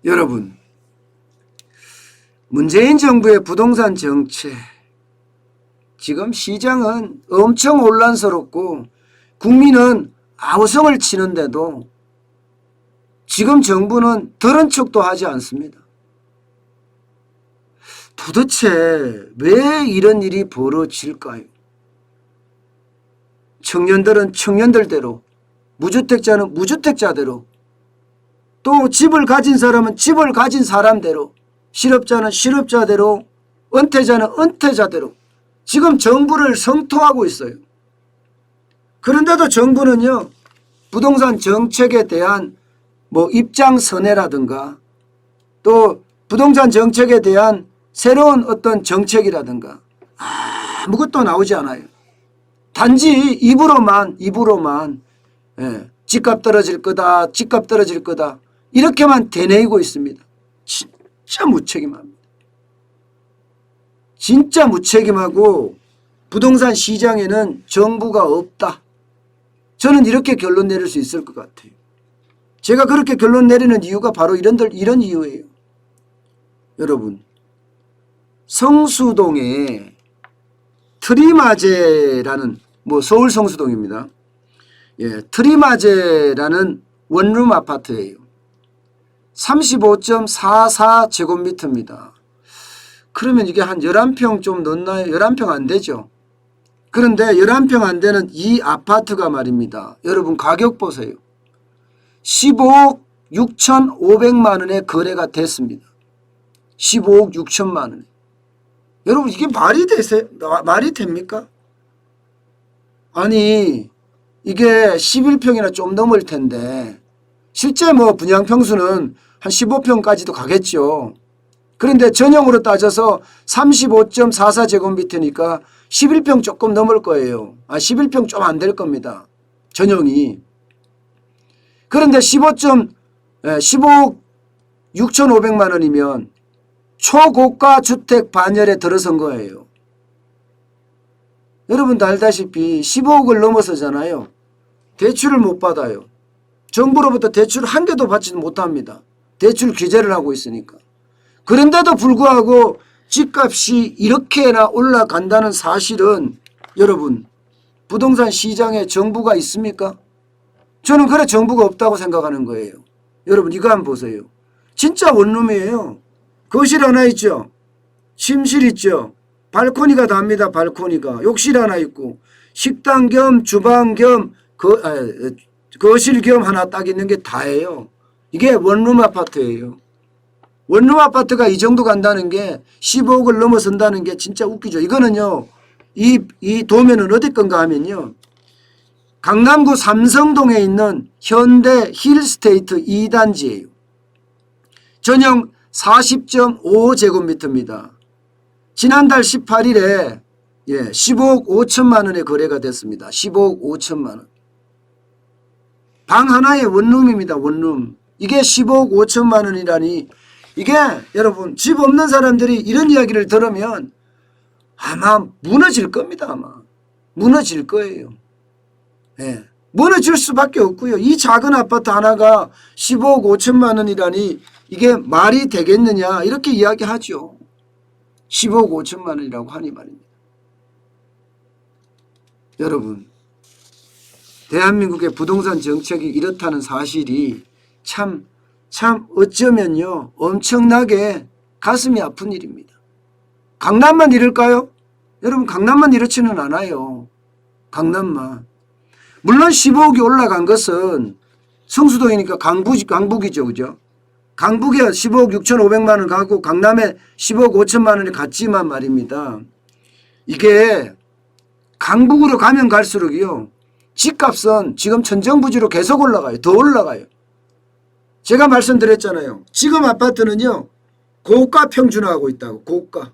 여러분, 문재인 정부의 부동산 정책, 지금 시장은 엄청 혼란스럽고 국민은 아우성을 치는데도 지금 정부는 들은 척도 하지 않습니다. 도대체 왜 이런 일이 벌어질까요? 청년들은 청년들대로, 무주택자는 무주택자대로, 또 집을 가진 사람은 집을 가진 사람대로, 실업자는 실업자대로, 은퇴자는 은퇴자대로 지금 정부를 성토하고 있어요. 그런데도 정부는요, 부동산 정책에 대한 입장 선회라든가 또 부동산 정책에 대한 새로운 어떤 정책이라든가 아무것도 나오지 않아요. 단지 입으로만 집값 떨어질 거다, 집값 떨어질 거다 이렇게만 되뇌이고 있습니다. 진짜 무책임합니다. 진짜 무책임하고 부동산 시장에는 정부가 없다. 저는 이렇게 결론 내릴 수 있을 것 같아요. 제가 그렇게 결론 내리는 이유가 바로 이런 이유예요. 여러분, 성수동에 트리마제라는 서울 성수동입니다. 트리마제라는 원룸 아파트예요. 35.44제곱미터입니다. 그러면 이게 한 11평 좀 넘나요? 11평 안 되죠. 그런데 11평 안 되는 이 아파트가 말입니다. 여러분 가격 보세요. 15억 6,500만 원에 거래가 됐습니다. 15억 6천만 원에. 여러분 이게 말이 됩니까? 아니 이게 11평이나 좀 넘을 텐데 실제 분양평수는 한 15평까지도 가겠죠. 그런데 전용으로 따져서 35.44제곱미터니까 11평 조금 넘을 거예요. 11평 좀 안 될 겁니다. 전용이. 그런데 15억 6,500만 원이면 초고가 주택 반열에 들어선 거예요. 여러분도 알다시피 15억을 넘어서잖아요. 대출을 못 받아요. 정부로부터 대출 한 개도 받지도 못합니다. 대출 규제를 하고 있으니까. 그런데도 불구하고 집값이 이렇게나 올라간다는 사실은 여러분 부동산 시장에 정부가 있습니까? 저는 그래 정부가 없다고 생각하는 거예요. 여러분 이거 한번 보세요. 진짜 원룸이에요. 거실 하나 있죠. 침실 있죠. 발코니가 답니다. 발코니가. 욕실 하나 있고 식당 겸 주방 겸 거실 겸 하나 딱 있는 게 다예요. 이게 원룸 아파트예요. 원룸 아파트가 이 정도 간다는 게 15억을 넘어선다는 게 진짜 웃기죠. 이거는요. 이 도면은 어디 건가 하면요. 강남구 삼성동에 있는 현대 힐스테이트 2단지예요. 전용 40.5제곱미터입니다. 지난달 18일에 15억 5천만 원에 거래가 됐습니다. 15억 5천만 원. 방 하나에 원룸입니다. 원룸. 이게 15억 5천만 원이라니 이게 여러분 집 없는 사람들이 이런 이야기를 들으면 아마 무너질 겁니다. 아마 무너질 거예요. 무너질 수밖에 없고요. 이 작은 아파트 하나가 15억 5천만 원이라니 이게 말이 되겠느냐 이렇게 이야기하죠. 15억 5천만 원이라고 하니 말입니다. 여러분 대한민국의 부동산 정책이 이렇다는 사실이 참 어쩌면요 엄청나게 가슴이 아픈 일입니다. 강남만 이럴까요? 여러분 강남만 이렇지는 않아요. 강남만. 물론 15억이 올라간 것은 성수동이니까 강북이죠. 그죠? 강북에 15억 6,500만 원 가고 강남에 15억 5천만 원이 갔지만 말입니다. 이게 강북으로 가면 갈수록요. 집값은 지금 천정부지로 계속 올라가요. 더 올라가요. 제가 말씀드렸잖아요. 지금 아파트는요. 고가 평준화하고 있다고. 고가.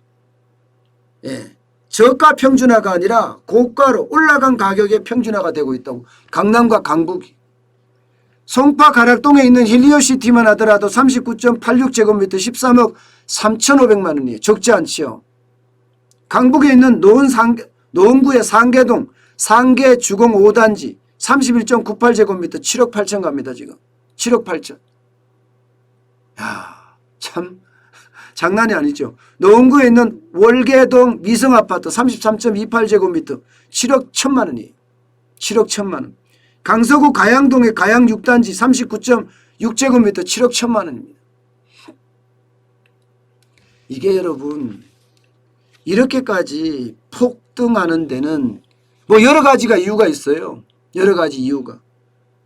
저가 평준화가 아니라 고가로 올라간 가격에 평준화가 되고 있다고. 강남과 강북이. 송파 가락동에 있는 힐리오시티만 하더라도 39.86제곱미터 13억 3,500만 원이에요. 적지 않지요. 강북에 있는 노원구의 상계동 상계 주공 5단지 31.98제곱미터 7억 8천 갑니다. 지금 7억 8천. 야, 참 장난이 아니죠. 노원구에 있는 월계동 미성아파트 33.28제곱미터 7억 1천만 원이에요. 7억 1천만 원. 강서구 가양동의 가양 6단지 39.6제곱미터 7억 1천만 원입니다. 이게 여러분 이렇게까지 폭등하는 데는 뭐 여러 가지가 이유가 있어요. 여러 가지 이유가.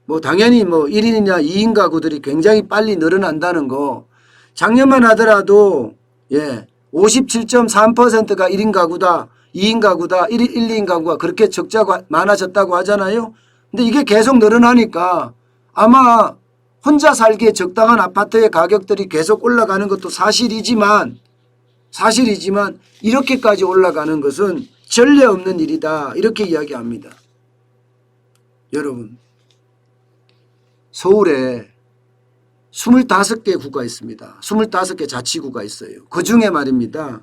뭐 당연히 뭐 1인이나 2인 가구들이 굉장히 빨리 늘어난다는 거. 작년만 하더라도 57.3%가 1인 가구다. 2인 가구다. 1, 2인 가구가 그렇게 적자가 많아졌다고 하잖아요. 근데 이게 계속 늘어나니까 아마 혼자 살기에 적당한 아파트의 가격들이 계속 올라가는 것도 사실이지만 이렇게까지 올라가는 것은 전례 없는 일이다. 이렇게 이야기합니다. 여러분 서울에 25개 구가 있습니다. 25개 자치구가 있어요. 그중에 말입니다.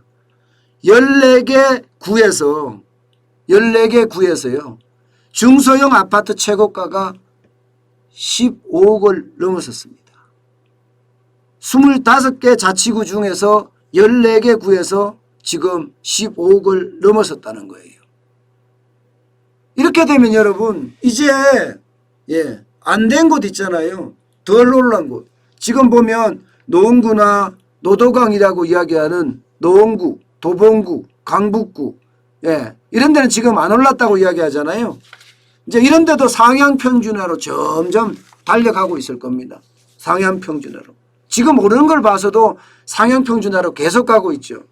14개 구에서요. 중소형 아파트 최고가가 15억을 넘었었습니다. 25개 자치구 중에서 14개 구에서 지금 15억을 넘었었다는 거예요. 이렇게 되면 여러분 이제 안 된 곳 있잖아요. 덜 올라간 곳. 지금 보면 노원구나 노도강이라고 이야기하는 노원구, 도봉구, 강북구 이런 데는 지금 안 올랐다고 이야기하잖아요. 이제 이런 데도 상향 평준화로 점점 달려가고 있을 겁니다. 상향 평준화로. 지금 오르는 걸 봐서도 상향 평준화로 계속 가고 있죠.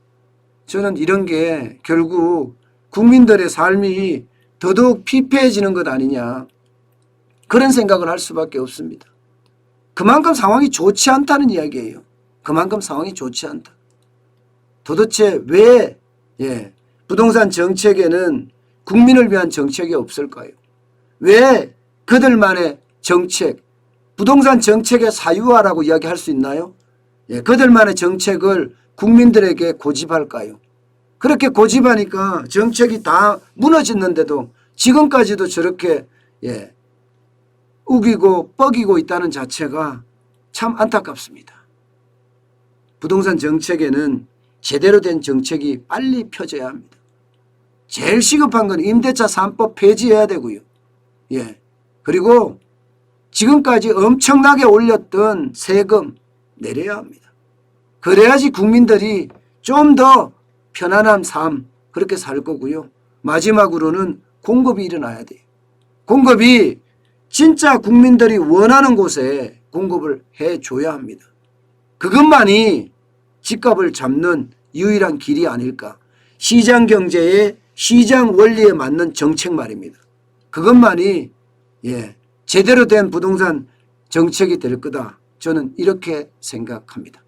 저는 이런 게 결국 국민들의 삶이 더더욱 피폐해지는 것 아니냐. 그런 생각을 할 수밖에 없습니다. 그만큼 상황이 좋지 않다는 이야기예요. 그만큼 상황이 좋지 않다. 도대체 왜 부동산 정책에는 국민을 위한 정책이 없을까요? 왜 그들만의 정책, 부동산 정책의 사유화라고 이야기할 수 있나요? 그들만의 정책을 국민들에게 고집할까요? 그렇게 고집하니까 정책이 다 무너졌는데도 지금까지도 저렇게 우기고 뻐기고 있다는 자체가 참 안타깝습니다. 부동산 정책에는 제대로 된 정책이 빨리 펴져야 합니다. 제일 시급한 건 임대차 3법 폐지해야 되고요. 그리고 지금까지 엄청나게 올렸던 세금 내려야 합니다. 그래야지 국민들이 좀 더 편안한 삶 그렇게 살 거고요. 마지막으로는 공급이 일어나야 돼요. 공급이 진짜 국민들이 원하는 곳에 공급을 해줘야 합니다. 그것만이 집값을 잡는 유일한 길이 아닐까. 시장 경제의 시장 원리에 맞는 정책 말입니다. 그것만이 제대로 된 부동산 정책이 될 거다. 저는 이렇게 생각합니다.